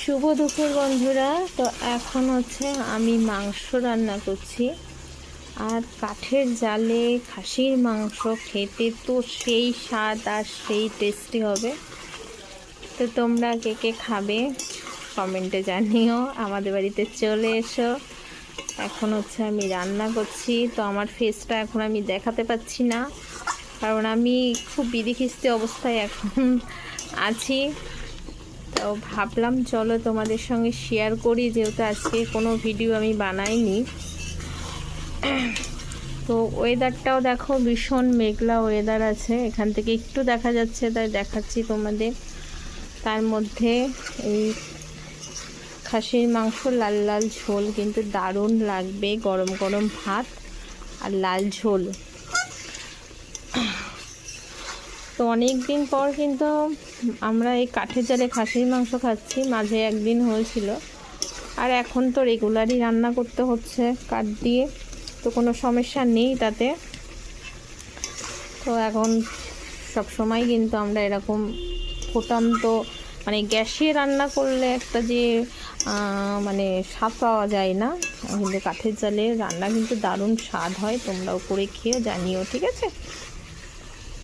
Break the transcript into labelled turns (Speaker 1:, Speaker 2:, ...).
Speaker 1: শুভ দুপুর বন্ধুরা। তো এখন হচ্ছে আমি মাংস রান্না করছি, আর কাঠের জালে খাসির মাংস খেতে তো সেই স্বাদ আর সেই টেস্টি হবে। তো তোমরা কে কে খাবে কমেন্টে জানিও, আমাদের বাড়িতে চলে এসো। এখন হচ্ছে আমি রান্না করছি, তো আমার ফেসটা এখন আমি দেখাতে পাচ্ছি না, কারণ আমি খুব বিধিখিস্তি অবস্থায় এখন আছি। তো ভাবলাম চলো তোমাদের সঙ্গে শেয়ার করি, যেহেতু আজকে কোনো ভিডিও আমি বানাইনি। তো ওয়েদারটাও দেখো, ভীষণ মেঘলা ওয়েদার আছে, এখান থেকে একটু দেখা যাচ্ছে তাই দেখাচ্ছি তোমাদের। তার মধ্যে এই খাসির মাংস লাল লাল ঝোল কিন্তু দারুণ লাগবে, গরম গরম ভাত আর লাল ঝোল। তো অনেক দিন পর কিন্তু আমরা এই কাঠের জালে খাসির মাংস খাচ্ছি, মাঝে একদিন হয়েছিল, আর এখন তো রেগুলারই রান্না করতে হচ্ছে কাঠ দিয়ে, তো কোনো সমস্যা নেই তাতে। তো এখন সব সময় কিন্তু আমরা এরকম ফুটান্ত মানে গ্যাসে রান্না করলে একটা যে মানে স্বাদ পাওয়া যায় না, কিন্তু কাঠের জালে রান্না কিন্তু দারুণ স্বাদ হয়। তোমরাও করে খেয়ে জানিও, ঠিক আছে।